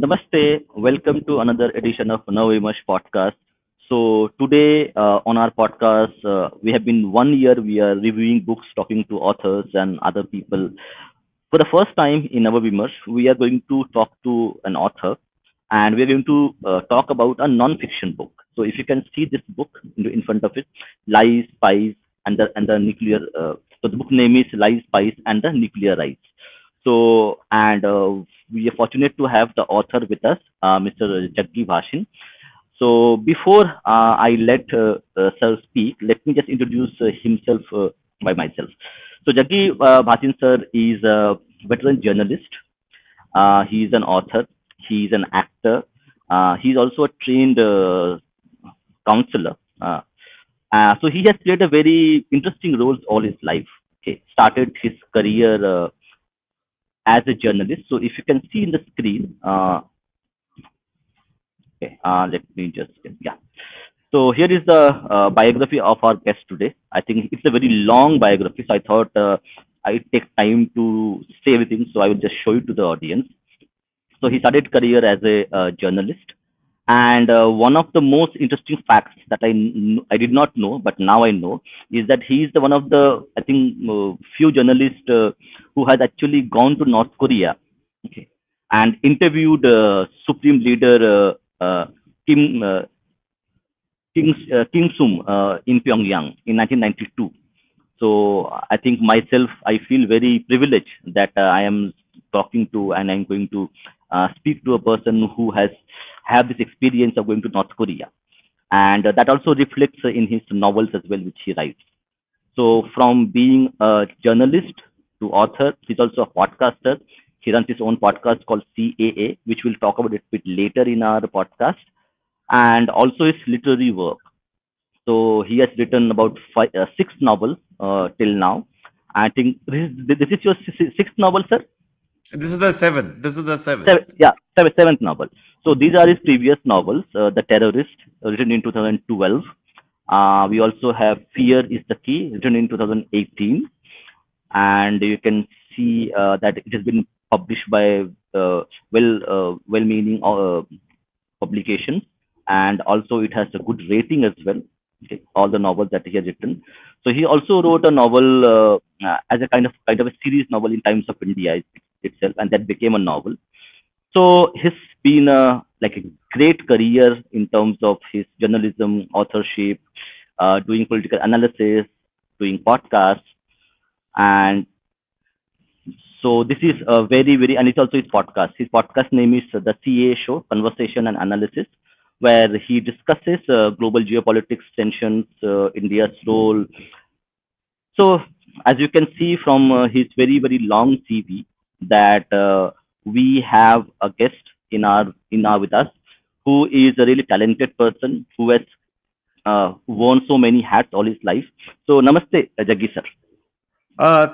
Namaste. Welcome to another edition of Navimash podcast. So today on our podcast, we have been 1 year. We are reviewing books, talking to authors and other people. For the first time in our Vimash, we are going to talk to an author, and we are going to talk about a non-fiction book. So if you can see this book in front of it, Lies, Spies, and the nuclear. So the book name is Lies, Spies, and the Nuclear Rise. So, and we are fortunate to have the author with us, Mr. Juggi Bhasin. So, before I let sir speak, let me just introduce himself by myself. So, Juggi Bhasin sir is a veteran journalist. He is an author. He is an actor. He is also a trained counselor. So, he has played a very interesting role all his life. Okay, started his career as a journalist. So if you can see in the screen, okay, let me just, yeah. So here is the biography of our guest today. I think it's a very long biography, so I thought I'd take time to say everything, so I will just show you to the audience. So he started career as a journalist, and one of the most interesting facts that I did not know, but now I know, is that he is the one of the I think few journalists who has actually gone to North Korea, okay, and interviewed Supreme Leader Kim Kim Sum in Pyongyang in 1992. So I think myself, I feel very privileged that I am talking to and I'm going to speak to a person who has have this experience of going to North Korea, and that also reflects in his novels as well, which he writes. So from being a journalist to author, he's also a podcaster. He runs his own podcast called CAA, which we'll talk about it a bit later in our podcast, and also his literary work. So he has written about six novels till now. I think this is your sixth novel, sir. This is the seventh. This is the seventh. Seventh novel. So these are his previous novels. The Terrorist, written in 2012. We also have Fear is the Key, written in 2018, and you can see that it has been published by well-meaning publications, and also it has a good rating as well. Okay, all the novels that he has written. So he also wrote a novel as a kind of a series novel in Times of India itself, and that became a novel. So he's been like a great career in terms of his journalism, authorship, doing political analysis, doing podcasts, and so this is a very, and it's also his podcast. His podcast name is the CA Show, Conversation and Analysis, where he discusses global geopolitics, tensions, India's role. So as you can see from his very long CV, that we have a guest in our with us who is a really talented person who has worn so many hats all his life. So namaste, Jaggi sir.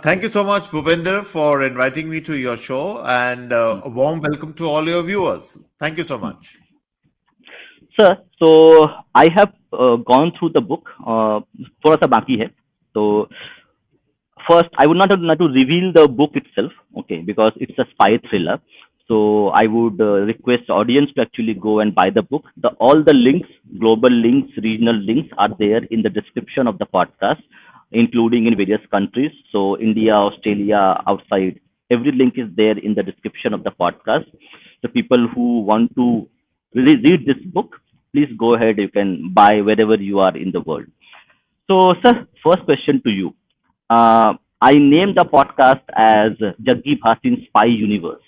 Thank you so much, Bhupender, for inviting me to your show, and a warm welcome to all your viewers. Thank you so much. Sir, so I have gone through the book. थोड़ा सा बाकी है. So first, I would not to reveal the book itself, okay, because it's a spy thriller. So I would request audience to actually go and buy the book. All the links, global links, regional links, are there in the description of the podcast, including in various countries. So India, Australia, outside, every link is there in the description of the podcast. The people who want to really read this book, please go ahead. You can buy wherever you are in the world. So, sir, first question to you. I named the podcast as Juggi Bhasin Spy Universe.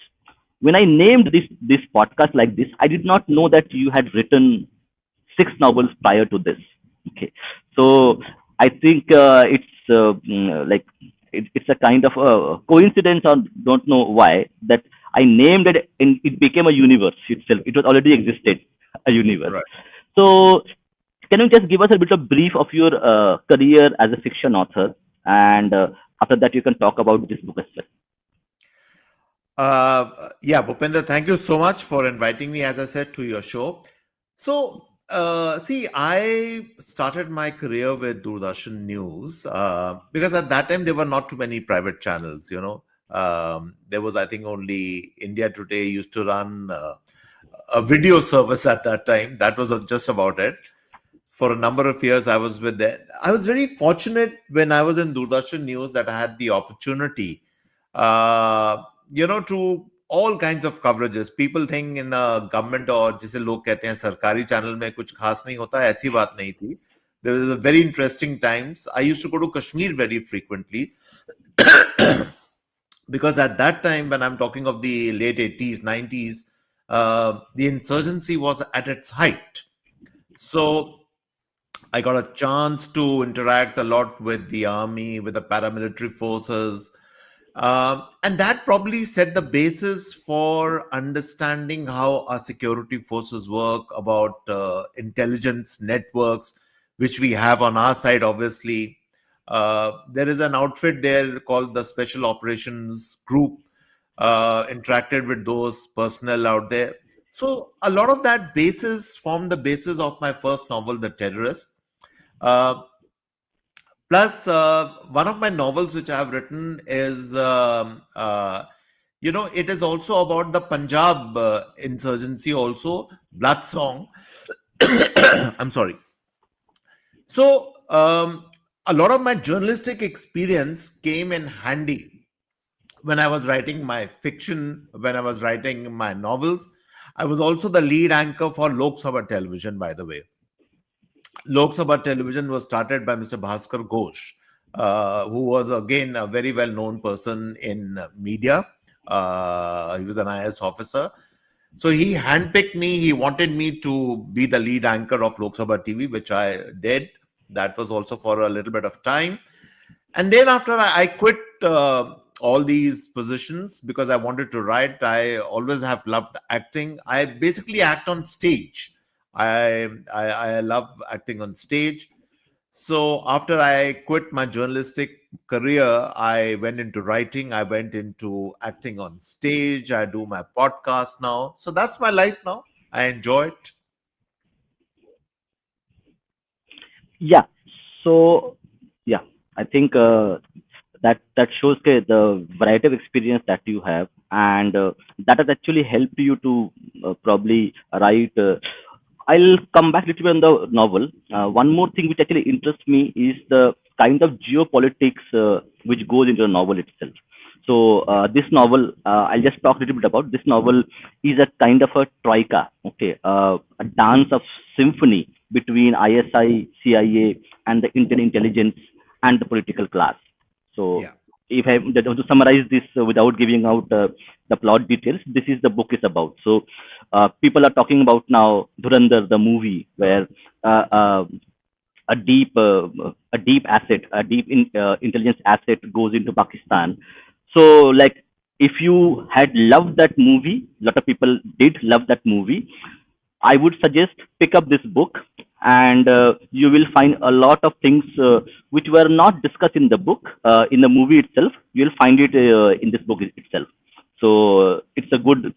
When I named this podcast like this, I did not know that you had written six novels prior to this. Okay, so I think it's a kind of a coincidence, or don't know why, that I named it and it became a universe itself. It was already existed, a universe. Right. So can you just give us a bit of brief of your career as a fiction author, and after that you can talk about this book as well. Yeah, Bhupender, thank you so much for inviting me, as I said, to your show. So, see, I started my career with Doordarshan News because at that time there were not too many private channels. There was, I think, only India Today used to run. a video service at that time. That was just about it. For a number of years, I was with that. I was very fortunate when I was in Doordarshan News that I had the opportunity, uh, to all kinds of coverages. People think in government और जिसे लोग कहते हैं सरकारी channel में कुछ खास नहीं होता, ऐसी बात नहीं थी. There was a very interesting times. I used to go to Kashmir very frequently because at that time, when I'm talking of the late 80s, 90s, the insurgency was at its height. So I got a chance to interact a lot with the army, with the paramilitary forces. And that probably set the basis for understanding how our security forces work, about intelligence networks, which we have on our side, obviously. There is an outfit there called the Special Operations Group, interacted with those personnel out there. So a lot of that basis formed the basis of my first novel, The Terrorist. Uh, Plus, one of my novels which I have written is, it is also about the Punjab insurgency, also Blood Song. I'm sorry. So, a lot of my journalistic experience came in handy when I was writing my fiction, when I was writing my novels. I was also the lead anchor for Lok Sabha television, by the way. Lok Sabha television was started by Mr. Bhaskar Ghosh, who was again a very well known person in media. He was an IS officer. So he handpicked me. He wanted me to be the lead anchor of Lok Sabha TV, which I did. That was also for a little bit of time. And then after I quit all these positions because I wanted to write. I always have loved acting. I basically act on stage. I love acting on stage. So after I quit my journalistic career, I went into writing. I went into acting on stage. I do my podcast now. So that's my life now. I enjoy it. Yeah. So yeah, I think that shows the variety of experience that you have, and that has actually helped you to probably write. I'll come back a little bit on the novel. One more thing which actually interests me is the kind of geopolitics which goes into the novel itself. So this novel, I'll just talk a little bit about this novel. Is a kind of a troika, okay, a dance of symphony between ISI, CIA, and the Indian intelligence and the political class. So Yeah. if I to summarize this without giving out the plot details, this is the book is about. So people are talking about now Dhurandhar, the movie, where uh, uh, a deep asset, intelligence asset goes into Pakistan. So like if you had loved that movie, a lot of people did love that movie. I would suggest pick up this book, and you will find a lot of things which were not discussed in the book, in the movie itself. You'll find it in this book itself. So it's a good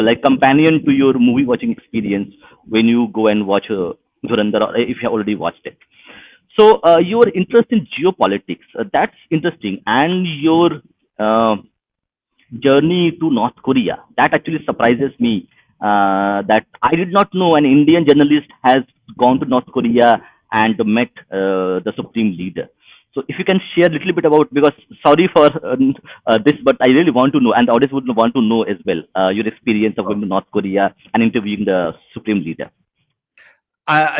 like companion to your movie watching experience when you go and watch Dhurandhar, or if you have already watched it. So your interest in geopolitics, that's interesting, and your uh, journey to North Korea. That actually surprises me. That I did not know an Indian journalist has gone to North Korea and met the supreme leader. So if you can share a little bit about, because sorry for this, but I really want to know, and the audience would want to know as well, your experience of going to North Korea and interviewing the supreme leader.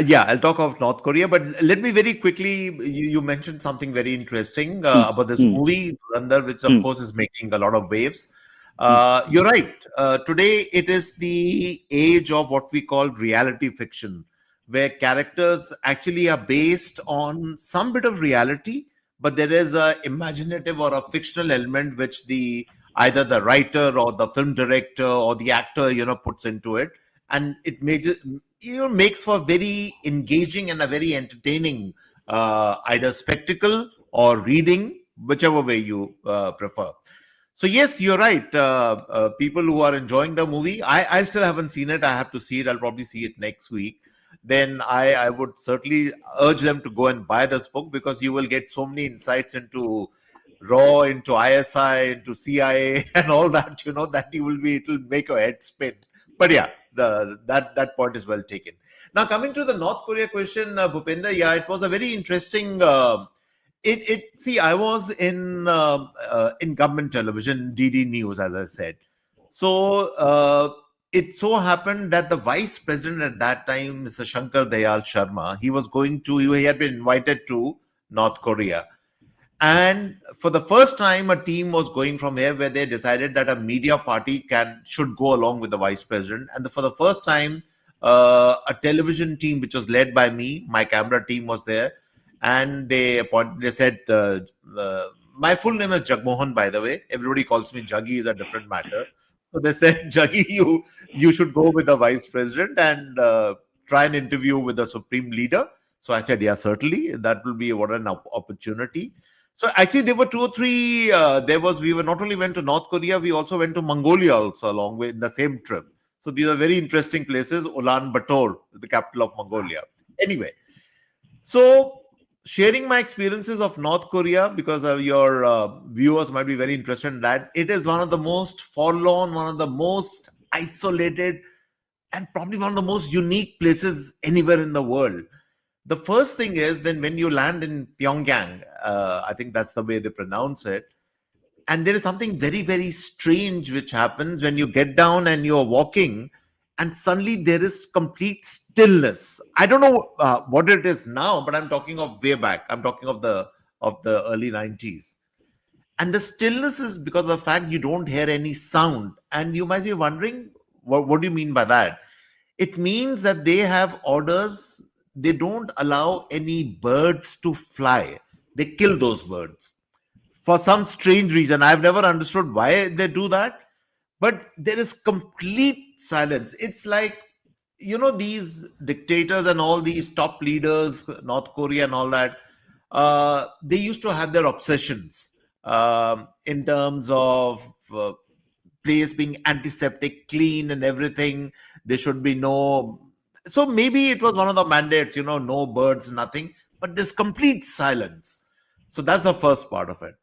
Yeah, I'll talk of North Korea, but let me very quickly. You mentioned something very interesting Hmm, about this hmm, movie, Dhurandhar, which of hmm, course is making a lot of waves. hmm, You're right. Today, it is the age of what we call reality fiction, where characters actually are based on some bit of reality, but there is a imaginative or a fictional element which the either the writer or the film director or the actor puts into it, and it makes for very engaging and a very entertaining either spectacle or reading, whichever way you prefer. So yes, you're right. People who are enjoying the movie, I still haven't seen it. I have to see it. I'll probably see it next week. Then I would certainly urge them to go and buy this book, because you will get so many insights into RAW, into ISI, into CIA, and all that. That it'll make your head spin. But yeah. That point is well taken. Now, coming to the North Korea question, Bhupender, yeah, it was a very interesting. It see, I was in government television, DD News, as I said. So it so happened that the vice president at that time, Mr. Shankar Dayal Sharma, he had been invited to North Korea. And for the first time, a team was going from here where they decided that a media party should go along with the vice president. And for the first time, a television team, which was led by me, my camera team was there, and they said, my full name is Jagmohan, by the way. Everybody calls me Juggi, is a different matter. So they said, Juggi, you should go with the vice president and try an interview with the supreme leader. So I said, yeah, certainly, that will be what an opportunity. So actually, there were 2 or 3. We were not only went to North Korea, we also went to Mongolia also along with in the same trip. So these are very interesting places. Ulaanbaatar, the capital of Mongolia. Anyway, so sharing my experiences of North Korea, because your viewers might be very interested in that. It is one of the most forlorn, one of the most isolated, and probably one of the most unique places anywhere in the world. The first thing is, then when you land in Pyongyang, I think that's the way they pronounce it, and there is something very, very strange which happens when you get down and you're walking, and suddenly there is complete stillness. I don't know what it is now, but I'm talking of way back. I'm talking of the early 90s. And the stillness is because of the fact you don't hear any sound. And you might be wondering, what do you mean by that? It means that they have orders. They don't allow any birds to fly. They kill those birds for some strange reason. I've never understood why they do that, but there is complete silence. It's like, these dictators and all these top leaders, North Korea and all that, they used to have their obsessions in terms of place being antiseptic, clean and everything. There should be no. So maybe it was one of the mandates, no birds, nothing, but there's complete silence. So that's the first part of it.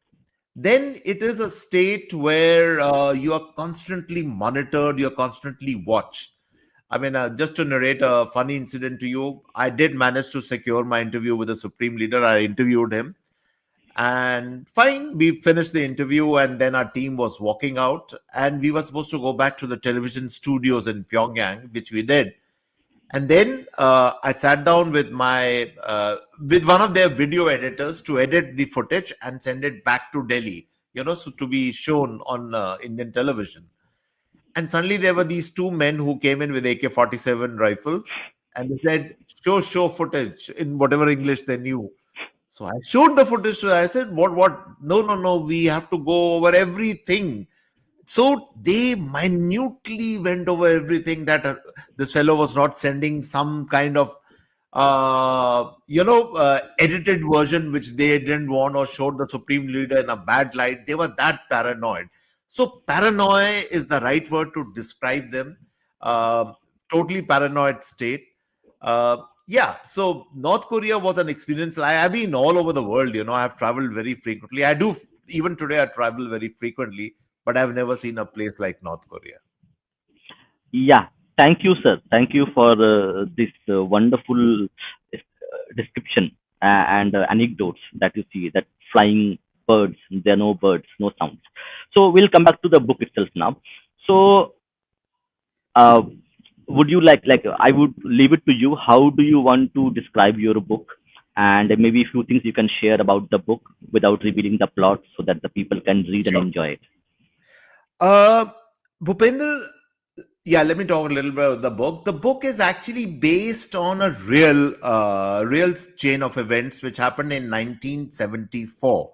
Then it is a state where you are constantly monitored, you're constantly watched. I mean, just to narrate a funny incident to you, I did manage to secure my interview with the Supreme Leader. I interviewed him. And fine, we finished the interview, and then our team was walking out, and we were supposed to go back to the television studios in Pyongyang, which we did. And then I sat down with with one of their video editors to edit the footage and send it back to Delhi, so to be shown on Indian television. And suddenly there were these 2 men who came in with AK-47 rifles, and they said, show footage in whatever English they knew. So I showed the footage to them. I said, what? No, we have to go over everything. So they minutely went over everything, that this fellow was not sending some kind of, edited version which they didn't want, or showed the Supreme Leader in a bad light. They were that paranoid. So paranoia is the right word to describe them. Totally paranoid state. Yeah, so North Korea was an experience. I've been all over the world, I have traveled very frequently. Even today I travel very frequently, but I've never seen a place like North Korea. Yeah, thank you, sir. Thank you for this wonderful description and anecdotes that you see, that flying birds, there are no birds, no sounds. So we'll come back to the book itself now. So, uh, would you like I would leave it to you. How do you want to describe your book? And maybe a few things you can share about the book without revealing the plot so that the people can read and Sure. enjoy it. Bhupender, yeah, let me talk a little bit about the book. The book is actually based on a real chain of events which happened in 1974.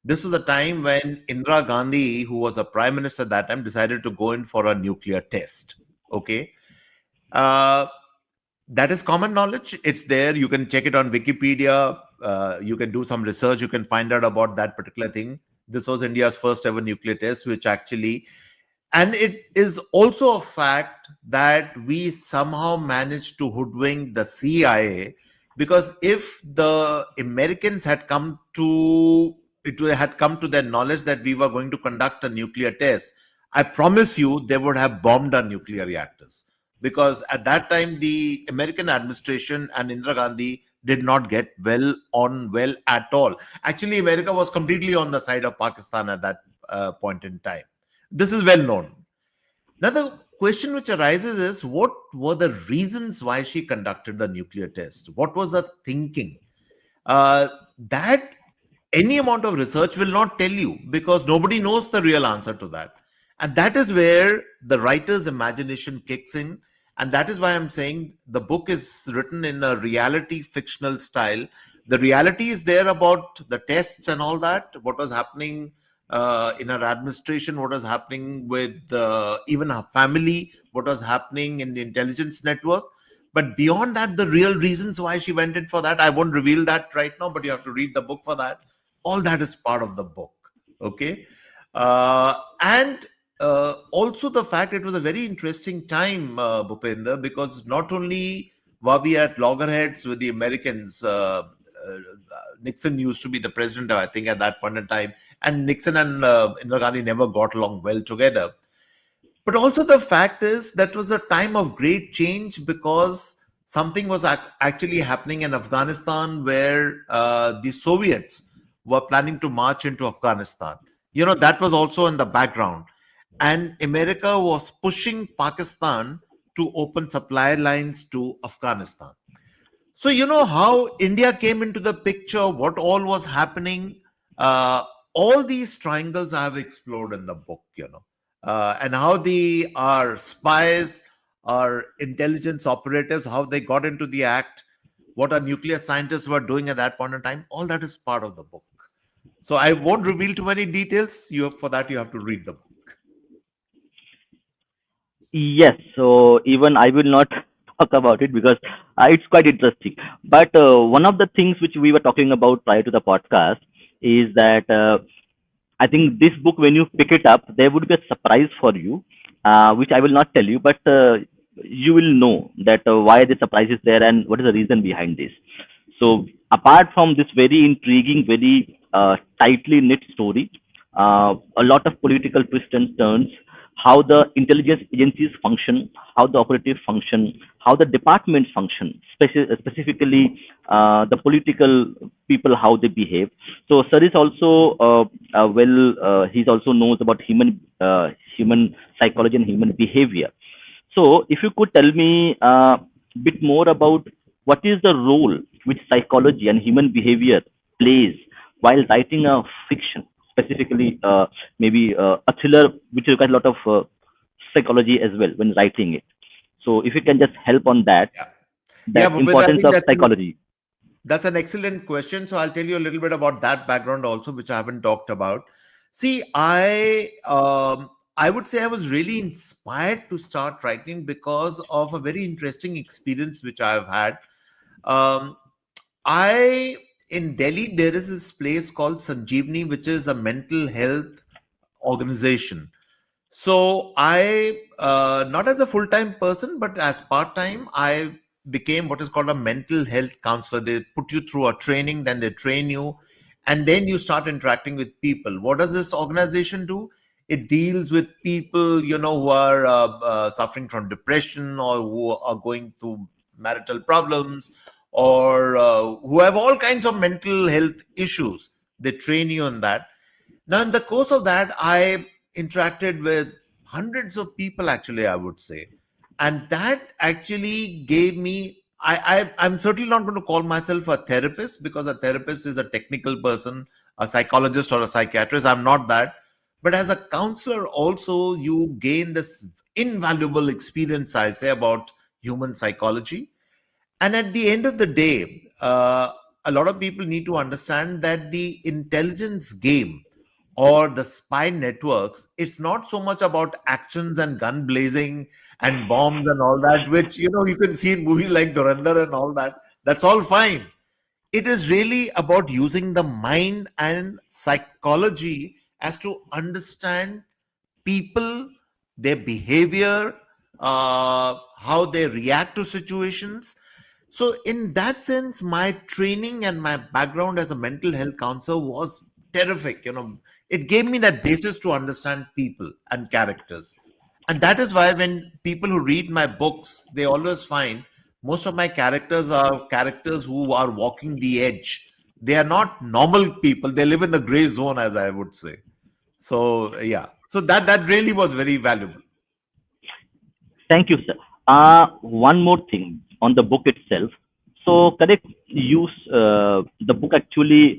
This was the time when Indira Gandhi, who was a prime minister at that time, decided to go in for a nuclear test. Okay. That is common knowledge. It's there. You can check it on Wikipedia. You can do some research. You can find out about that particular thing. This was India's first ever nuclear test, which actually, and it is also a fact that we somehow managed to hoodwink the CIA, because if the Americans had come to their knowledge that we were going to conduct a nuclear test, I promise you they would have bombed our nuclear reactors. because at that time the American administration and Indira Gandhi did not get well at all. Actually, America was completely on the side of Pakistan at that point in time. This is well known. Now, the question which arises is, what were the reasons why she conducted the nuclear test? What was the thinking? That any amount of research will not tell you, because nobody knows the real answer to that. And that is where the writer's imagination kicks in. And that is why I'm saying the book is written in a reality fictional style. The reality is there about the tests and all that, what was happening in her administration, what was happening with even her family, what was happening in the intelligence network. But beyond that, the real reasons why she went in for that, I won't reveal that right now, but you have to read the book for that. All that is part of the book. Okay. And also the fact it was a very interesting time, Bhupender, because not only were we at loggerheads with the Americans, Nixon used to be the president, I think, at that point in time, and Nixon and Indira Gandhi never got along well together. But also the fact is that was a time of great change, because something was actually happening in Afghanistan, where the Soviets were planning to march into Afghanistan. That was also in the background. And America was pushing Pakistan to open supply lines to Afghanistan. So, how India came into the picture, what all was happening, all these triangles I have explored in the book, and how our spies, our intelligence operatives, how they got into the act, what our nuclear scientists were doing at that point in time, all that is part of the book. So I won't reveal too many details. For that, you have to read the book. Yes, so even I will not talk about it because it's quite interesting. But one of the things which we were talking about prior to the podcast is that I think this book, when you pick it up, there would be a surprise for you, which I will not tell you, but you will know that why the surprise is there and what is the reason behind this. So, apart from this very intriguing, very tightly knit story, a lot of political twists and turns, how the intelligence agencies function, how the operative function, how the departments function, specifically the political people, how they behave. So, sir is also he's also knows about human psychology and human behavior. So, if you could tell me a bit more about what is the role which psychology and human behavior plays while writing a fiction, specifically maybe a thriller which requires a lot of psychology as well when writing it. So, if you can just help on that, Yeah. Yeah, that Bhupendra, I importance think of psychology. that's an excellent question. So I'll tell you a little bit about that background also, which I haven't talked about. See, I would say I was really inspired to start writing because of a very interesting experience which I have had. Um, I In Delhi there is this place called Sanjeevani, which is a mental health organization. So I, not as a full time person, but as part time, I became what is called a mental health counselor. They put you through a training, then they train you, and then you start interacting with people. What does this organization do? It deals with people, who are suffering from depression, or who are going through marital problems, or who have all kinds of mental health issues. They train you on that. Now, in the course of that, I interacted with hundreds of people, actually, I would say. And that actually gave me, I'm certainly not going to call myself a therapist, because a therapist is a technical person, a psychologist or a psychiatrist. I'm not that. But as a counselor, also, you gain this invaluable experience, I say, about human psychology. And at the end of the day, a lot of people need to understand that the intelligence game or the spy networks, it's not so much about actions and gun blazing and bombs and all that, which you can see in movies like Durandar and all that. That's all fine. It is really about using the mind and psychology as to understand people, their behavior, how they react to situations. So, in that sense, my training and my background as a mental health counselor was terrific. It gave me that basis to understand people and characters. And that is why when people who read my books, they always find most of my characters are characters who are walking the edge. They are not normal people. They live in the gray zone, as I would say. So yeah. So that really was very valuable. Thank you, sir. One more thing on the book itself. So, correct use the book actually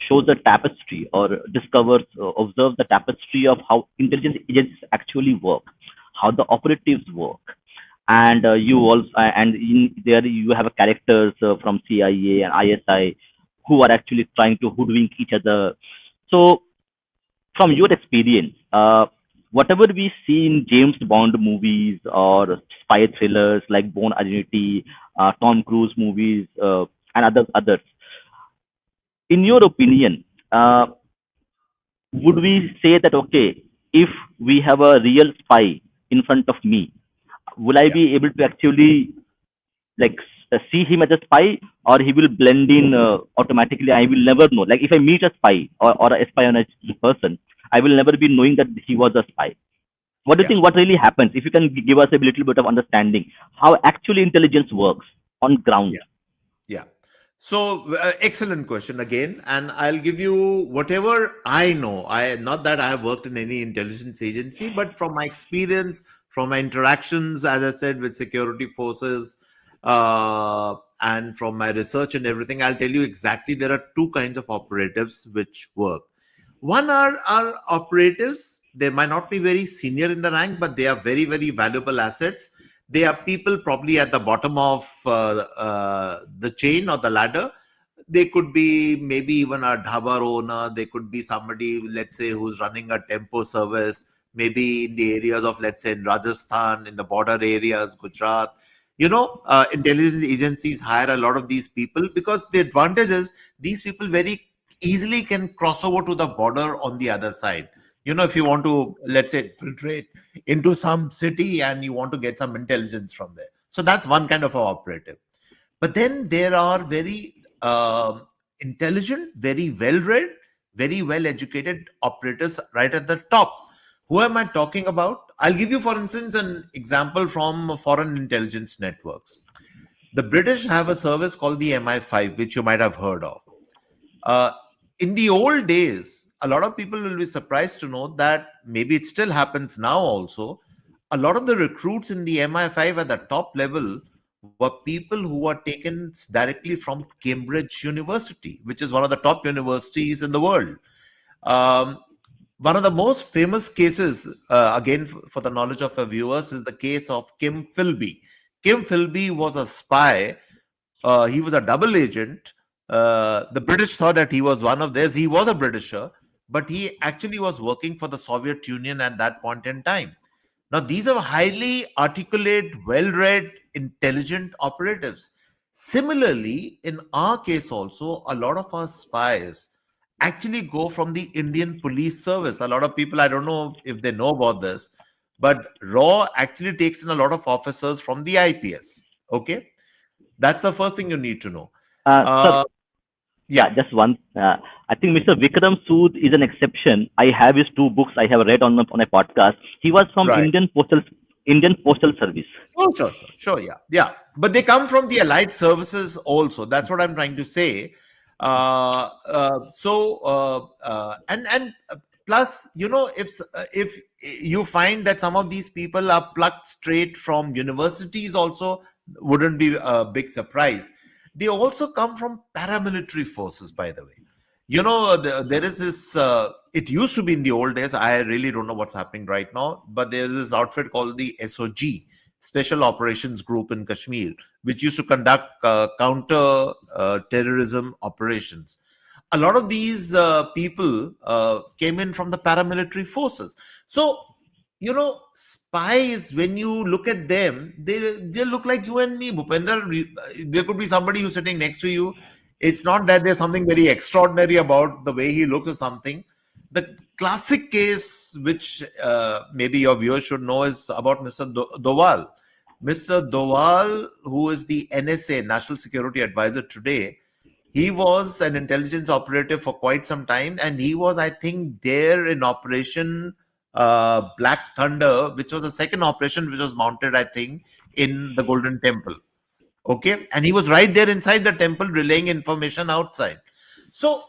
shows the tapestry or discovers, observes the tapestry of how intelligence agencies actually work, how the operatives work, and you also and in there you have a characters from CIA and ISI who are actually trying to hoodwink each other. So, from your experience, whatever we see in James Bond movies or spy thrillers like Born Identity, Tom Cruise movies, and others, in your opinion, would we say that okay, if we have a real spy in front of me, will I Yeah. be able to actually like see him as a spy, or he will blend in automatically? I will never know. Like if I meet a spy or a espionage person, I will never be knowing that he was a spy. What do you Yeah. think? What really happens? If you can give us a little bit of understanding how actually intelligence works on ground. Yeah. Yeah. So excellent question again, and I'll give you whatever I know. I not that I have worked in any intelligence agency, but from my experience, from my interactions, as I said, with security forces, and from my research and everything, I'll tell you exactly there are two kinds of operatives which work. One are operatives. They might not be very senior in the rank, but they are very, very valuable assets. They are people probably at the bottom of the chain or the ladder. They could be maybe even a dhaba owner. They could be somebody, let's say, who's running a tempo service, maybe in the areas of, let's say, in Rajasthan, in the border areas, Gujarat. Intelligence agencies hire a lot of these people because the advantage is these people very easily can cross over to the border on the other side. If you want to, let's say, filtrate into some city and you want to get some intelligence from there. So that's one kind of a operative. But then there are very intelligent, very well read, very well educated operators right at the top. Who am I talking about? I'll give you, for instance, an example from foreign intelligence networks. The British have a service called the MI5, which you might have heard of. Uh, in the old days, a lot of people will be surprised to know that maybe it still happens now also. A lot of the recruits in the MI5 at the top level were people who were taken directly from Cambridge University, which is one of the top universities in the world. Um, One of the most famous cases, again, for the knowledge of our viewers, is the case of Kim Philby. Kim Philby was a spy. He was a double agent. The British thought that he was one of theirs. He was a Britisher, but he actually was working for the Soviet Union at that point in time. Now, these are highly articulate, well read, intelligent operatives. Similarly, in our case, also, a lot of our spies actually go from the Indian police service. A lot of people, I don't know if they know about this, but RAW actually takes in a lot of officers from the IPS. Okay. That's the first thing you need to know. Sir, Uh, yeah, yeah, just one. I think Mr. Vikram Sood is an exception. I have his two books I have read on a podcast. He was from right. Indian Postal Service. Sure. Yeah. But they come from the allied services also. That's what I'm trying to say. And plus, if you find that some of these people are plucked straight from universities, also wouldn't be a big surprise. They also come from paramilitary forces, by the way. There is this. It used to be in the old days. I really don't know what's happening right now, but there's this outfit called the SOG, Special Operations Group in Kashmir, which used to conduct counter terrorism operations. A lot of these people came in from the paramilitary forces. So, spies, when you look at them, they look like you and me, Bhupender. There could be somebody who's sitting next to you. It's not that there's something very extraordinary about the way he looks or something. The classic case, which maybe your viewers should know, is about Mr. Doval. Mr. Doval, who is the NSA, National Security Advisor today, he was an intelligence operative for quite some time, and he was, I think, there in Operation Black Thunder, which was the second operation, which was mounted, I think, in the Golden Temple. Okay, and he was right there inside the temple relaying information outside. So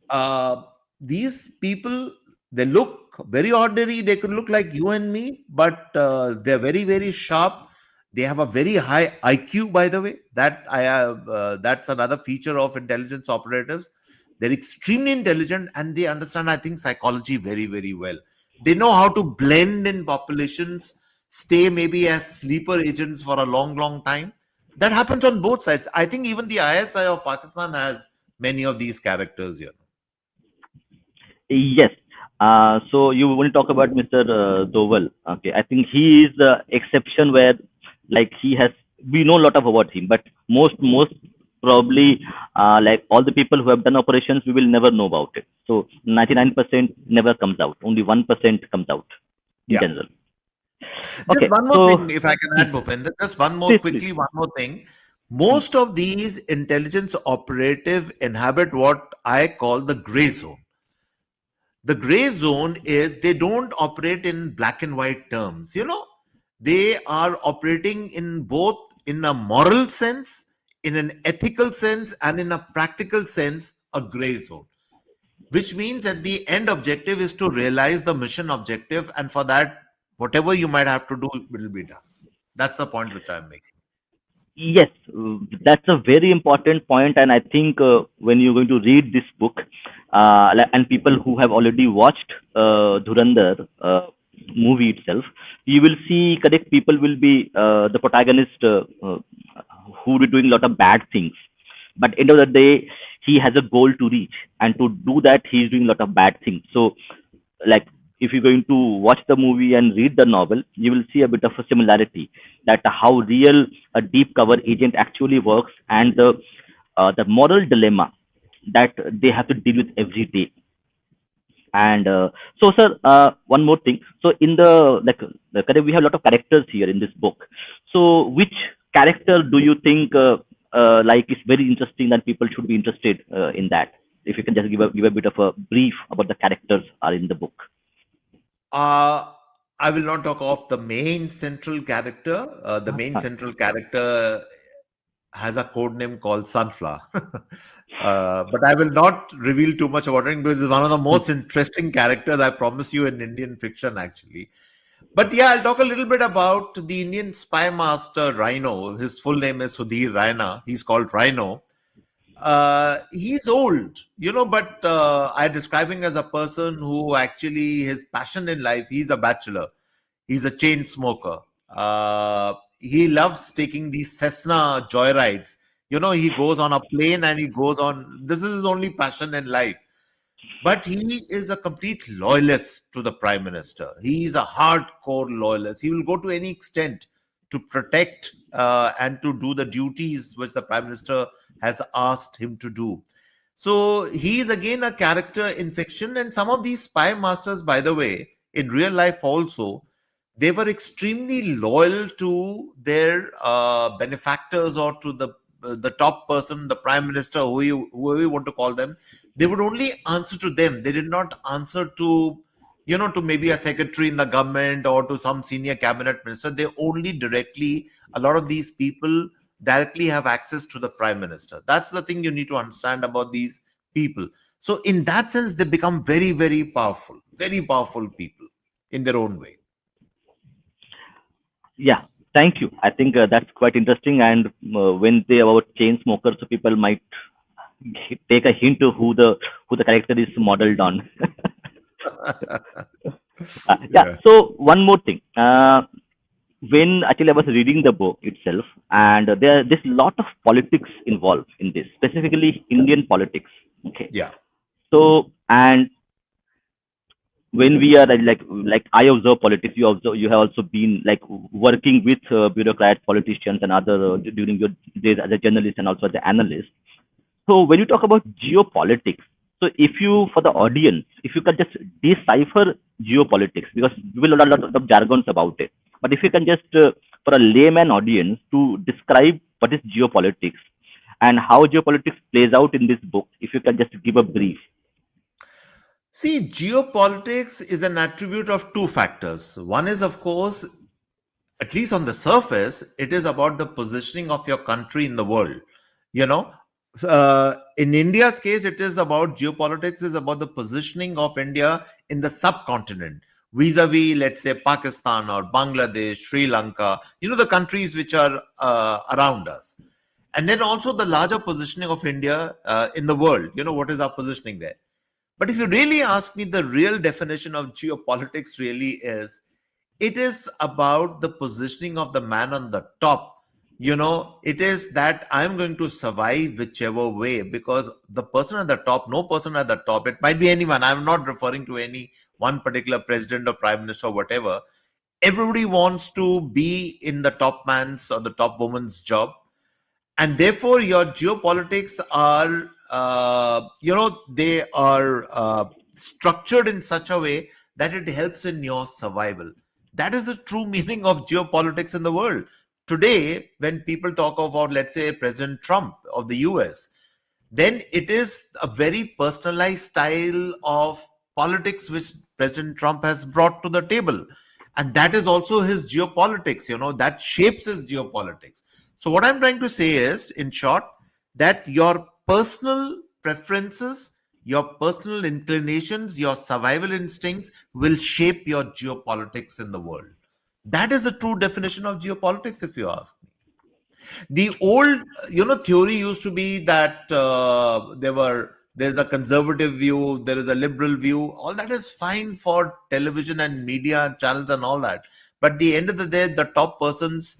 uh, these people, they look very ordinary, they could look like you and me, but they're very, very sharp. They have a very high IQ, by the way. That I have, that's another feature of intelligence operatives. They're extremely intelligent, and they understand, I think, psychology very, very well. They know how to blend in populations, stay maybe as sleeper agents for a long, long time. That happens on both sides. I think even the ISI of Pakistan has many of these characters here. Yes. So you want to talk about Mr. Doval. Okay, I think he is the exception where, like, he has. We know a lot of about him, but most probably, like all the people who have done operations, we will never know about it. So 99% never comes out. Only 1% comes out in Yeah. general. Just Okay, one more so thing, if I can add, Bhupender, just one more please, please. quickly, one more thing. Most of these intelligence operative inhabit what I call the gray zone. The gray zone is they don't operate in black and white terms. They are operating in both in a moral sense, in an ethical sense, and in a practical sense, a gray zone. Which means that the end objective is to realize the mission objective, and for that, whatever you might have to do will be done. That's the point which I'm making. Yes, that's a very important point, and I think when you're going to read this book, and people who have already watched Dhurandhar movie itself, you will see correct people will be the protagonist who will be doing a lot of bad things, but end of the day, he has a goal to reach, and to do that, he is doing a lot of bad things. So, like, if you're going to watch the movie and read the novel, you will see a bit of a similarity, that how real a deep cover agent actually works, and the moral dilemma that they have to deal with every day. And so, sir, one more thing. So, in we have a lot of characters here in this book. So, which character do you think like is very interesting that people should be interested in that? If you can just give a bit of a brief about the characters are in the book. Uh, I will not talk of the main central character. The main Uh, central character has a code name called Sunflower. But I will not reveal too much about it because it's one of the most interesting characters, I promise you, in Indian fiction, actually. But yeah, I'll talk a little bit about the Indian spy master Rhino. His full name is Sudhir Raina. He's called Rhino. He's old, but I describe him as a person who actually, his passion in life, he's a bachelor. He's a chain smoker. He loves taking these Cessna joyrides. He goes on a plane and he goes on. This is his only passion in life. But he is a complete loyalist to the prime minister. He is a hardcore loyalist. He will go to any extent to protect and to do the duties which the prime minister has asked him to do. So he is again a character in fiction. And some of these spy masters, by the way, in real life also, they were extremely loyal to their benefactors or to the top person, the prime minister, whoever you want to call them. They would only answer to them. They did not answer to to maybe a secretary in the government or to some senior cabinet minister. They only directly, a lot of these people directly have access to the prime minister. That's the thing you need to understand about these people. So in that sense, they become very, very powerful people in their own way. Yeah, thank you. I think that's quite interesting. And when they about chain smokers, so people might take a hint of who the character is modeled on. Yeah. Yeah. So one more thing. When actually I was reading the book itself, and there's a lot of politics involved in this, specifically Indian politics. Okay. Yeah. So, and when we are like I observe politics, you have also been like working with bureaucrats, politicians, and other during your days as a journalist and also as an analyst. So when you talk about geopolitics, so if you, for the audience, if you can just decipher geopolitics, because we will have a lot of jargons about it, but if you can just, for a layman audience, to describe what is geopolitics and how geopolitics plays out in this book, if you can just give a brief. See, geopolitics is an attribute of two factors. One is, of course, at least on the surface, it is about the positioning of your country in the world. You know, in India's case, it is about geopolitics, is about the positioning of India in the subcontinent vis-a-vis, let's say, Pakistan or Bangladesh, Sri Lanka, the countries which are around us. And then also the larger positioning of India in the world. What is our positioning there? But if you really ask me, the real definition of geopolitics really is it is about the positioning of the man on the top. It is that I'm going to survive whichever way, because the person at the top, no person at the top, it might be anyone. I'm not referring to any one particular president or prime minister or whatever. Everybody wants to be in the top man's or the top woman's job, and therefore your geopolitics are they are structured in such a way that it helps in your survival. That is the true meaning of geopolitics in the world today. When people talk about, let's say, President Trump of the US, then it is a very personalized style of politics which President Trump has brought to the table. And that is also his geopolitics, that shapes his geopolitics. So, what I'm trying to say is, in short, that your personal preferences, your personal inclinations, your survival instincts will shape your geopolitics in the world. That is the true definition of geopolitics, if you ask me. The old, theory used to be that there's a conservative view, there is a liberal view. All that is fine for television and media channels and all that. But at the end of the day, the top persons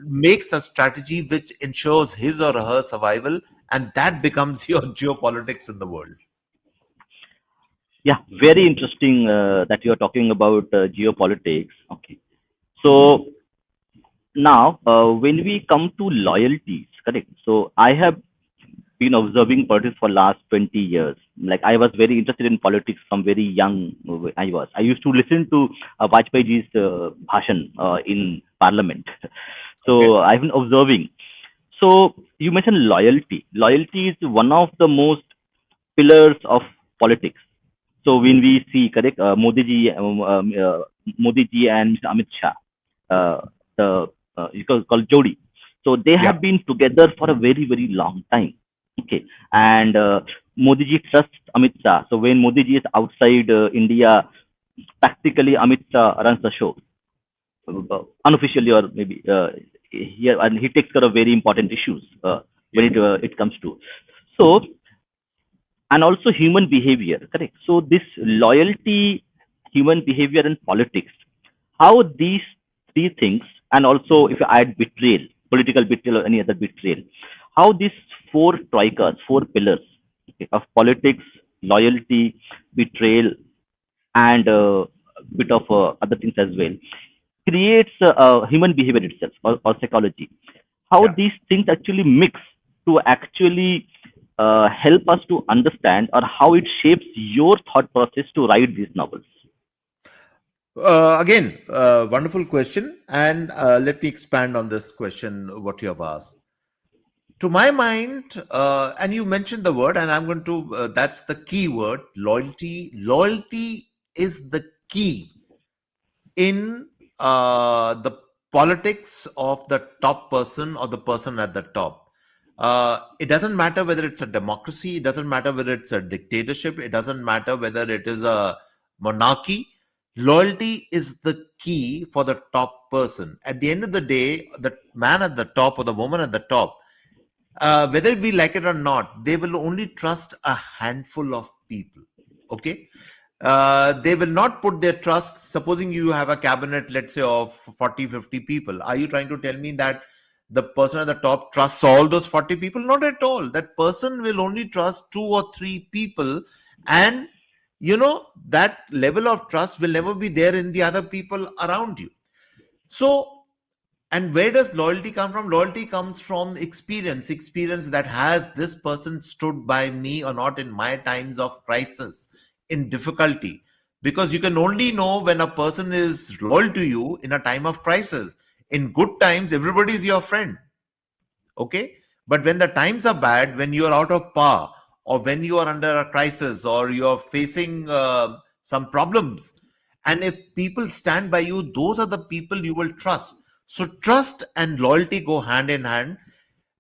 makes a strategy which ensures his or her survival, and that becomes your geopolitics in the world. Yeah, very interesting that you are talking about geopolitics. Okay. So now, when we come to loyalties, correct? So I have been observing politics for last 20 years. Like I was very interested in politics from very young. I used to listen to Vajpayee's bhashan in Parliament. Okay. So I've been observing. So you mentioned loyalty. Loyalty is one of the most pillars of politics. So when we see, correct, Modi ji and Mr. Amit Shah, the you call Jodi. So they Yeah. have been together for a very very long time. Okay, and Modi ji trusts Amit Shah. So when Modi ji is outside India, practically Amit Shah runs the show, unofficially or maybe here, and he takes care of very important issues when Yeah. it comes to. So, and also human behavior, correct? So this loyalty, human behavior, and politics, how these three things, and also if you add betrayal, political betrayal or any other betrayal, how these four troikas, four pillars, okay, of politics, loyalty, betrayal, and a bit of other things as well, creates human behavior itself, or psychology, how Yeah. these things actually mix to actually help us to understand, or how it shapes your thought process to write these novels. Again, wonderful question. And let me expand on this question, what you have asked. To my mind, and you mentioned the word, and I'm going to, that's the key word, loyalty. Loyalty is the key in the politics of the top person or the person at the top. It doesn't matter whether it's a democracy, it doesn't matter whether it's a dictatorship, it doesn't matter whether it is a monarchy. Loyalty is the key for the top person. At the end of the day, the man at the top or the woman at the top, whether we like it or not, they will only trust a handful of people. Okay. They will not put their trust. Supposing you have a cabinet, let's say, of 40, 50 people. Are you trying to tell me that the person at the top trusts all those 40 people? Not at all. That person will only trust two or three people. And, that level of trust will never be there in the other people around you. So, and where does loyalty come from? Loyalty comes from experience that has this person stood by me or not in my times of crisis, in difficulty. Because you can only know when a person is loyal to you in a time of crisis. In good times, everybody is your friend. Okay. But when the times are bad, when you're out of power, or when you are under a crisis, or you're facing some problems. And if people stand by you, those are the people you will trust. So trust and loyalty go hand in hand.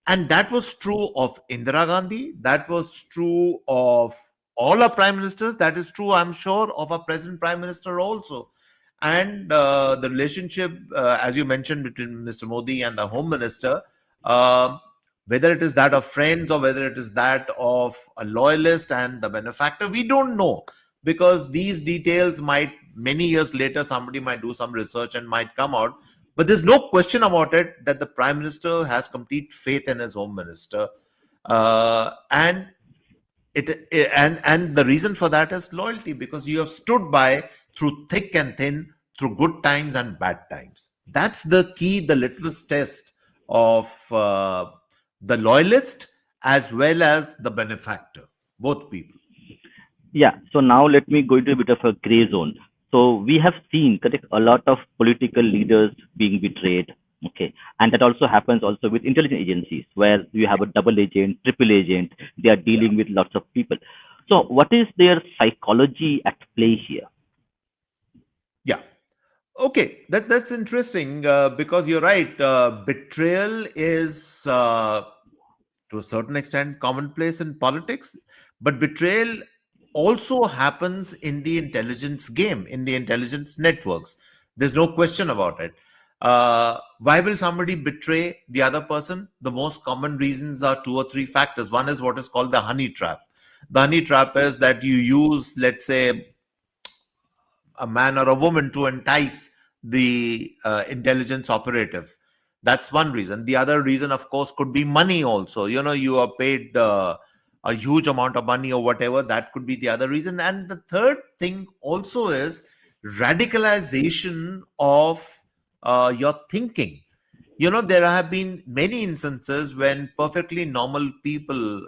And that was true of Indira Gandhi. That was true of all our prime ministers. That is true, I'm sure, of our present prime minister also. And the relationship, as you mentioned, between Mr. Modi and the home minister, uh, whether it is that of friends or whether it is that of a loyalist and the benefactor, we don't know, because these details might, many years later, somebody might do some research and might come out. But there's no question about it that the prime minister has complete faith in his home minister, and and the reason for that is loyalty, because you have stood by through thick and thin, through good times and bad times. That's the key, the litmus test of the loyalist as well as the benefactor, both people. Yeah, so now let me go into a bit of a gray zone. So we have seen, correct, a lot of political leaders being betrayed. Okay, and that also happens also with intelligence agencies, where you have a double agent, triple agent. They are Yeah, dealing with lots of people. So what is their psychology at play here? yeah. Okay, that's interesting, because you're right. Betrayal is, to a certain extent, commonplace in politics, but betrayal also happens in the intelligence game, in the intelligence networks. There's no question about it. Why will somebody betray the other person? The most common reasons are two or three factors. One is what is called the honey trap. The honey trap is that you use, let's say, a man or a woman to entice the intelligence operative. That's one reason. The other reason, of course, could be money also. You are paid a huge amount of money or whatever. That could be the other reason. And the third thing also is radicalization of your thinking. There have been many instances when perfectly normal people,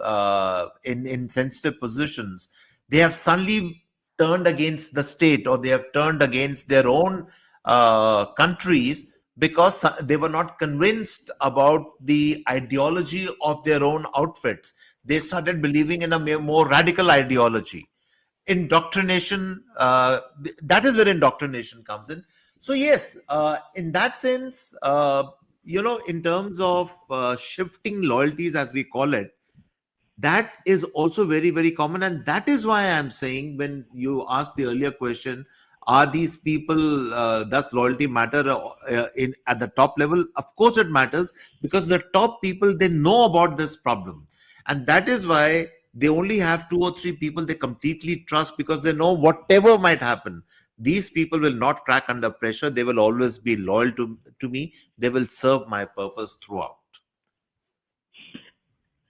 in sensitive positions, they have suddenly turned against the state, or they have turned against their own countries, because they were not convinced about the ideology of their own outfits. They started believing in a more radical ideology. Indoctrination, that is where indoctrination comes in. So yes, in that sense, in terms of shifting loyalties, as we call it, that is also very, very common. And that is why I'm saying, when you asked the earlier question, are these people, does loyalty matter in at the top level? Of course it matters, because the top people, they know about this problem, and that is why they only have two or three people they completely trust, because they know whatever might happen, these people will not crack under pressure. They will always be loyal to me. They will serve my purpose throughout.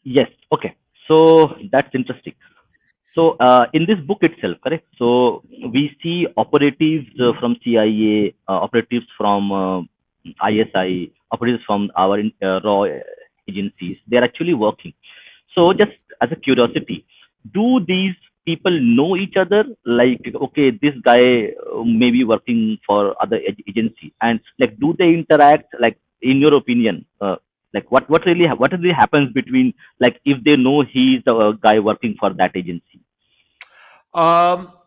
Yes. Okay. So that's interesting. So in this book itself, correct? So we see operatives from CIA, operatives from ISI, operatives from our RAW agencies. They are actually working. So just as a curiosity, do these people know each other? Like, okay, this guy may be working for other agency, and like, do they interact? Like, in your opinion, like what really happens between, like, if they know he's the guy working for that agency?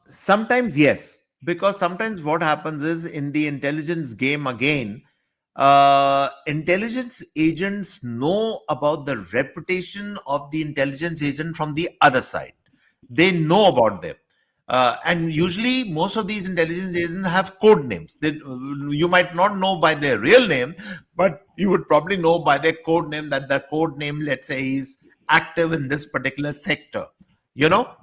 Sometimes yes, because sometimes what happens is, in the intelligence game again, intelligence agents know about the reputation of the intelligence agent from the other side. They know about them. And usually, most of these intelligence agents have code names. You might not know by their real name, but you would probably know by their code name, that the code name, let's say, is active in this particular sector.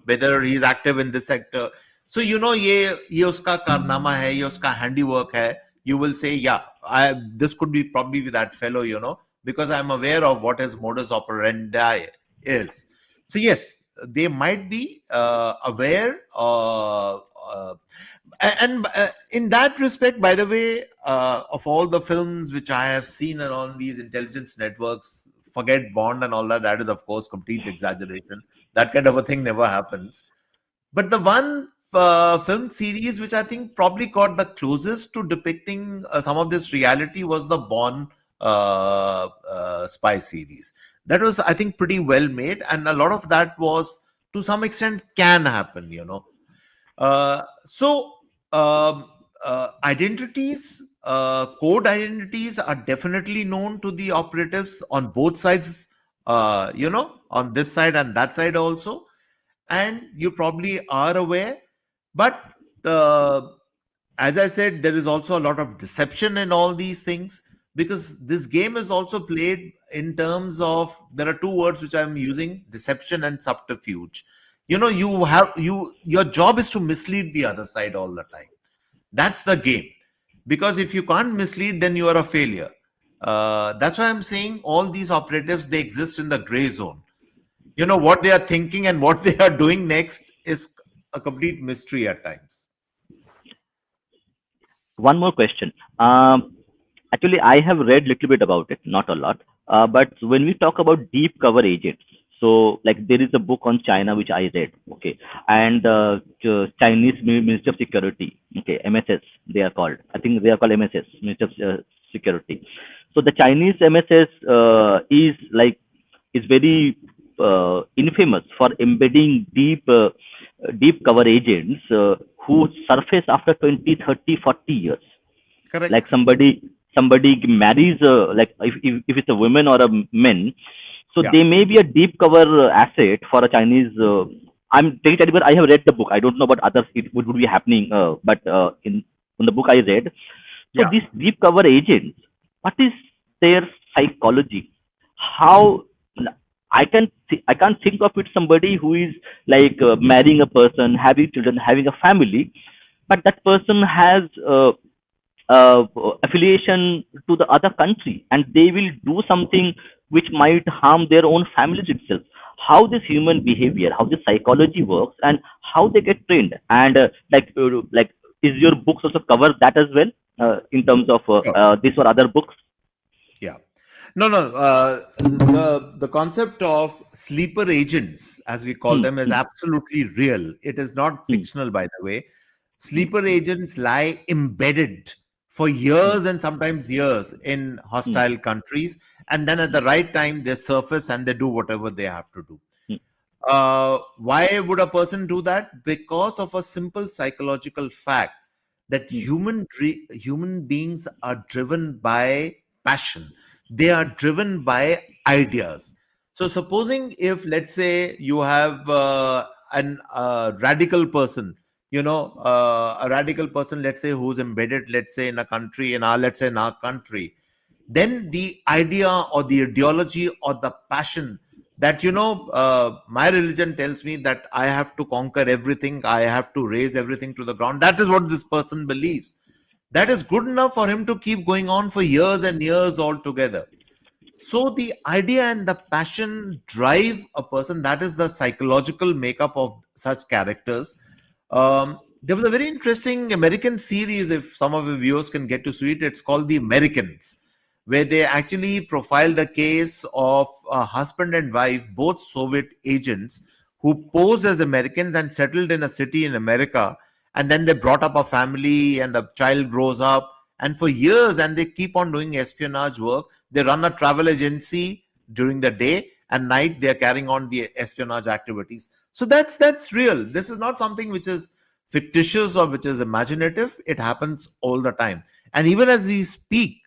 Whether he's active in this sector. So ye uska karnama hai, ye uska handiwork hai. You will say, yeah, this could be probably with that fellow, because I'm aware of what his modus operandi is. So yes, they might be aware, and in that respect, by the way, of all the films which I have seen on these intelligence networks, forget Bond and all that. That is, of course, complete exaggeration. That kind of a thing never happens. But the one film series which I think probably got the closest to depicting some of this reality was the Bond spy series. That was, I think, pretty well made, and a lot of that was to some extent can happen, you know. So identities, code identities are definitely known to the operatives on both sides, you know, on this side and that side also. And you probably are aware. But uh, as I said, there is also a lot of deception in all these things, because this game is also played in terms of, there are two words which I'm using: deception and subterfuge. You know, your job is to mislead the other side all the time. That's the game. Because if you can't mislead, then you are a failure. That's why I'm saying all these operatives, they exist in the gray zone. You know, what they are thinking and what they are doing next is a complete mystery at times. One more question. Actually, I have read little bit about it, not a lot. But when we talk about deep cover agents, so like there is a book on China which I read, okay, and Chinese Ministry of Security, okay, MSS they are called. I think they are called MSS, Ministry of Security. So the Chinese MSS is like is very infamous for embedding deep cover agents who surface after 20, 30, 40 years. Like Correct. somebody marries if it's a woman or a man, so Yeah. they may be a deep cover asset for a Chinese. I'm taking it because I have read the book. I don't know about others. It would be happening, but in the book I read, so Yeah. these deep cover agents, what is their psychology? How I can't think of it somebody who is like marrying a person, having children, having a family, but that person has uh, affiliation to the other country, and they will do something which might harm their own families itself. How this human behavior, how this psychology works, and how they get trained, and like is your books also cover that as well in terms of Sure. this or other books? Yeah. No, no. The concept of sleeper agents, as we call Hmm, them, is hmm, absolutely real. It is not hmm, fictional, by the way. hmm, Sleeper agents lie embedded for hmm, years and sometimes years in hmm, hostile countries, and then at the right time they surface and they do whatever they have to do. hmm, Why would a person do that? Because of a simple psychological fact that hmm, human beings are driven by passion. They are driven by ideas. So, supposing if, let's say, you have an radical person, you know, a radical person, let's say, who's embedded, let's say, in a country, let's say in our country, then the idea or the ideology or the passion that, you know, my religion tells me that I have to conquer everything, I have to raise everything to the ground, that is what this person believes. That is good enough for him to keep going on for years and years altogether. So the idea and the passion drive a person. That is the psychological makeup of such characters. There was a very interesting American series, if some of the viewers can get to see it. It's called The Americans, where they actually profile the case of a husband and wife, both Soviet agents, who posed as Americans and settled in a city in America. And then they brought up a family, and the child grows up. And for years, and they keep on doing espionage work. They run a travel agency during the day, and night they are carrying on the espionage activities. So that's real. This is not something which is fictitious or which is imaginative. It happens all the time. And even as we speak,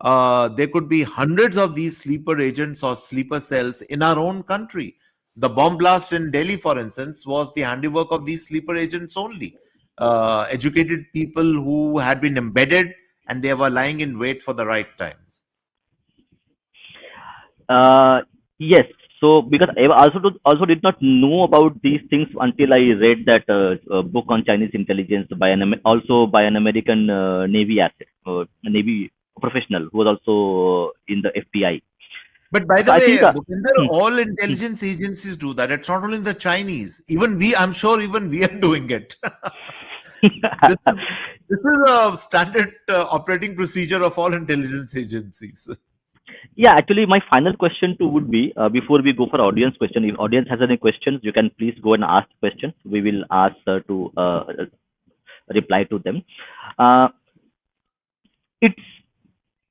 there could be hundreds of these sleeper agents or sleeper cells in our own country. The bomb blast in Delhi, for instance, was the handiwork of these sleeper agents only. Educated people who had been embedded, and they were lying in wait for the right time. Uh, yes. So because I also did not know about these things until I read that book on Chinese intelligence by also by an American Navy asset, Navy professional who was also in the FBI. But by So the I way, think Bhupinder, hmm, all hmm. intelligence agencies do that. It's not only the Chinese. Even we, I'm sure, even we are doing it. this is this is a standard operating procedure of all intelligence agencies. Yeah, actually, my final question too would be before we go for audience question. If audience has any questions, you can please go and ask questions. We will ask to reply to them. Uh, it's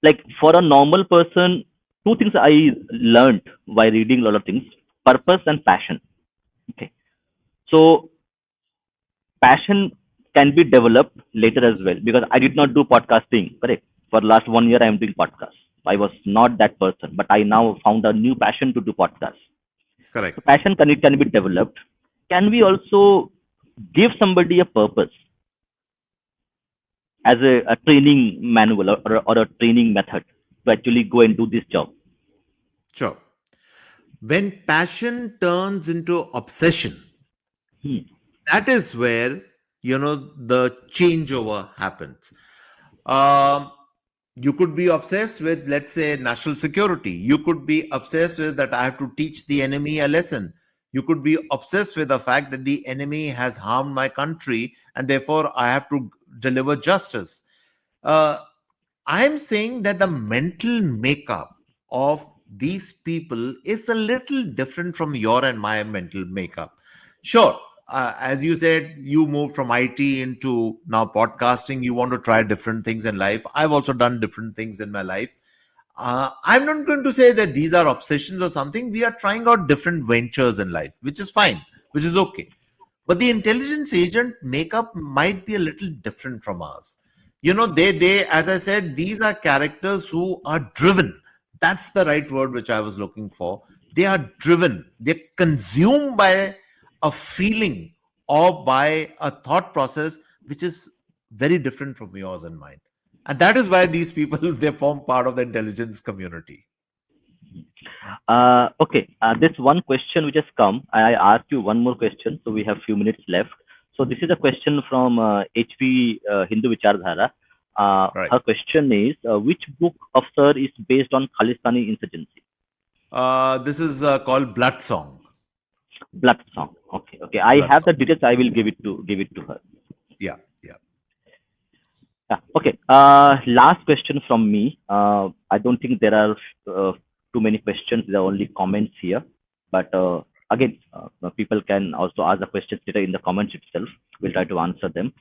like for a normal person, two things I learned by reading a lot of things: purpose and passion. Okay. So passion can be developed later as well, because I did not do podcasting, correct? For last 1 year, I am doing podcasts. I was not that person, but I now found a new passion to do podcasts. So Correct. passion can be developed. Can we also give somebody a purpose as a training manual, or a training method to actually go and do this job? Sure. When passion turns into obsession, Hmm. that is where the changeover happens. Um, you could be obsessed with, let's say, national security. You could be obsessed with that I have to teach the enemy a lesson. You could be obsessed with the fact that the enemy has harmed my country and therefore I have to deliver justice. Uh, I'm saying that the mental makeup of these people is a little different from your and my mental makeup. Sure, as you said, you moved from IT into now podcasting. You want to try different things in life. I've also done different things in my life. I'm not going to say that these are obsessions or something. We are trying out different ventures in life, which is fine, which is okay. But the intelligence agent makeup might be a little different from ours. They, as I said, these are characters who are driven. That's the right word which I was looking for. They are driven. They're consumed by a feeling or by a thought process which is very different from yours and mine. And that is why these people, they form part of the intelligence community. Okay, this one question which has come, I ask you one more question, so we have few minutes left. So this is a question from HP Hindu Vichardhara. Right. Her question is, which book of Sir is based on Khalistani insurgency? This is called Blood Song. Blood Song. Okay, okay. I Blood have Song. the details. I will give it to her. Yeah, yeah. Yeah. Okay. Last question from me. I don't think there are too many questions. There are only comments here. But again, people can also ask the questions later in the comments itself. We'll try to answer them.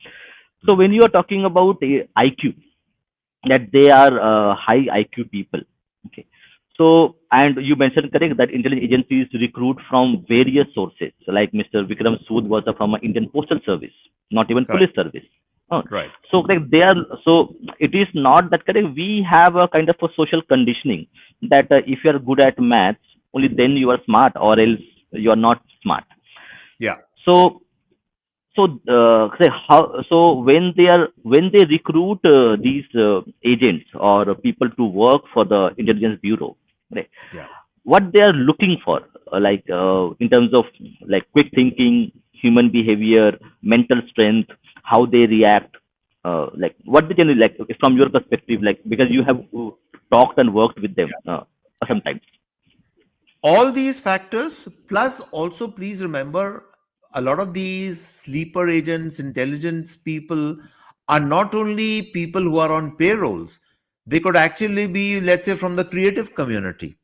So when you are talking about IQ, that they are high IQ people. Okay. So, and you mentioned correct that intelligence agencies recruit from various sources, like Mr. Vikram Sood was from Indian Postal Service, not even Correct. police service. Oh, Right. so correct, they are, so it is not that correct. We have a kind of a social conditioning that if you are good at maths, only then you are smart, or else you are not smart. Yeah. So say how, so when they recruit these agents or people to work for the intelligence bureau, right, Yeah. what they are looking for, in terms of like quick thinking, human behavior, mental strength, how they react, like what they can, like from your perspective, like because you have talked and worked with them Yeah. sometimes. All these factors, plus also please remember a lot of these sleeper agents, intelligence people are not only people who are on payrolls, they could actually be, let's say, from the creative community.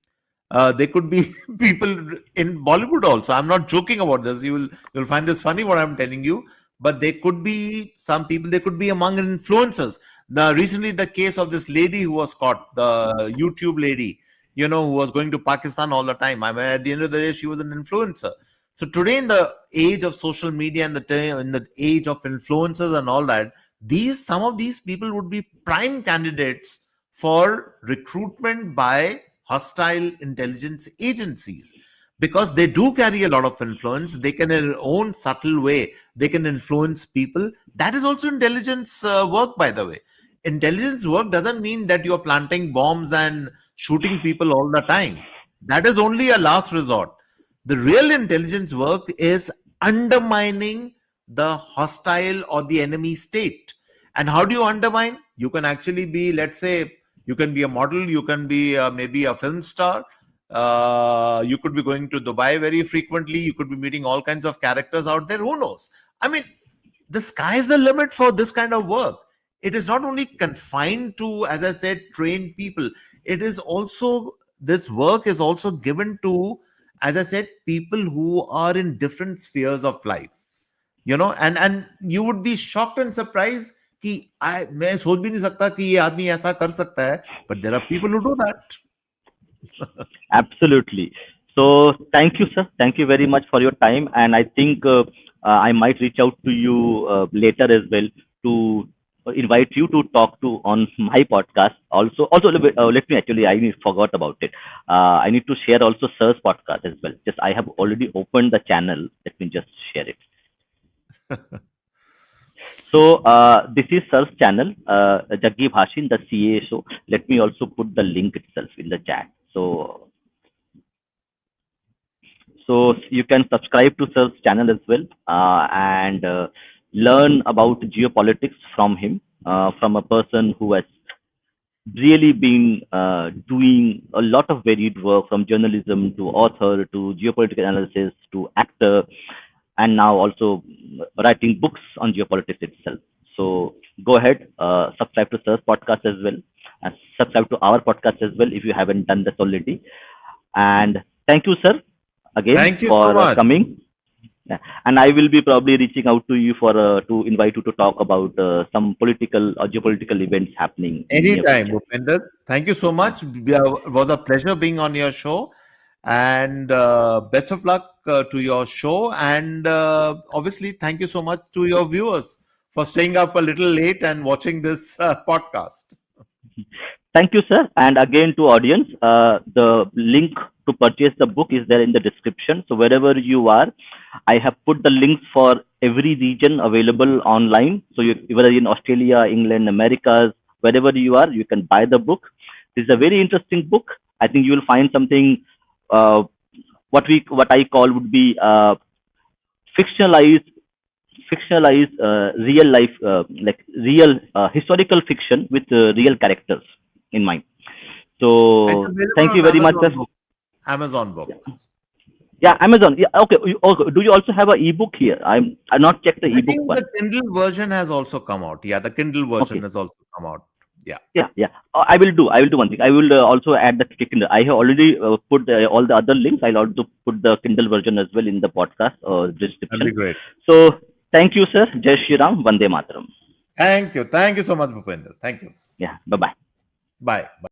They could be people in Bollywood also. I'm not joking about this. You'll find this funny what I'm telling you. But they could be some people. They could be among influencers. Now, recently, the case of this lady who was caught, the YouTube lady, who was going to Pakistan all the time. I mean, at the end of the day, she was an influencer. So today, in the age of social media and in the age of influencers and all that, some of these people would be prime candidates for recruitment by hostile intelligence agencies, because they do carry a lot of influence. They can, in their own subtle way, they can influence people. That is also intelligence work, by the way. Intelligence work doesn't mean that you're planting bombs and shooting people all the time. That is only a last resort. The real intelligence work is undermining the hostile or the enemy state. And how do you undermine? You can actually be, let's say, you can be a model, you can be maybe a film star, you could be going to Dubai very frequently, you could be meeting all kinds of characters out there. Who knows? I mean, the sky is the limit for this kind of work. It is not only confined to, as I said, trained people. It is also, this work is also given to, as I said, people who are in different spheres of life. And you would be shocked and surprised कि मैं सोच भी नहीं सकता कि ये आदमी ऐसा कर सकता है, but there are people who do that. Absolutely. So thank you, sir. Thank you very much for your time. And I think I might reach out to you later as well to invite you to talk to on my podcast. Also, a little bit, let me actually, forgot about it. I need to share also sir's podcast as well. Just I have already opened the channel. Let me just share it. So this is sir's channel, Juggi Bhasin, the CA show. Let me also put the link itself in the chat. So you can subscribe to Sir's channel as well and learn about geopolitics from him, from a person who has really been doing a lot of varied work from journalism to author to geopolitical analysis to actor and now also writing books on geopolitics itself. So go ahead, subscribe to Sir's podcast as well and subscribe to our podcast as well if you haven't done this already. And thank you, sir, again Thank you so for much. coming. Yeah. And I will be probably reaching out to you for to invite you to talk about some political or geopolitical events happening in near Anytime, future. Bhupender. Thank you so much. It was a pleasure being on your show. And best of luck to your show. And obviously, thank you so much to your viewers for staying up a little late and watching this podcast. Thank you, sir. And again, to audience, the link to purchase the book is there in the description. So wherever you are, I have put the links for every region available online. So you, whether in Australia, England, Americas, wherever you are, you can buy the book. This is a very interesting book. I think you will find something uh, what I call would be fictionalized real life like real historical fiction with real characters in mind. It's So available thank you on very much, sir. Amazon Books. Amazon Books. Yeah, Amazon. Yeah, okay. Okay. Do you also have a ebook here? I'm not checked the I ebook think one. the Kindle version has also come out. Yeah, the Kindle version Okay. has also come out. Yeah, Yeah, yeah. I will do one thing. I will also add the Kindle. I have already put all the other links. I'll also put the Kindle version as well in the podcast that'll be description. great. So thank you, sir. Jai Shri Ram. Vande Mataram. Thank you. Thank you so much, Bhupender. Thank you. Yeah. Bye bye. Bye. Bye.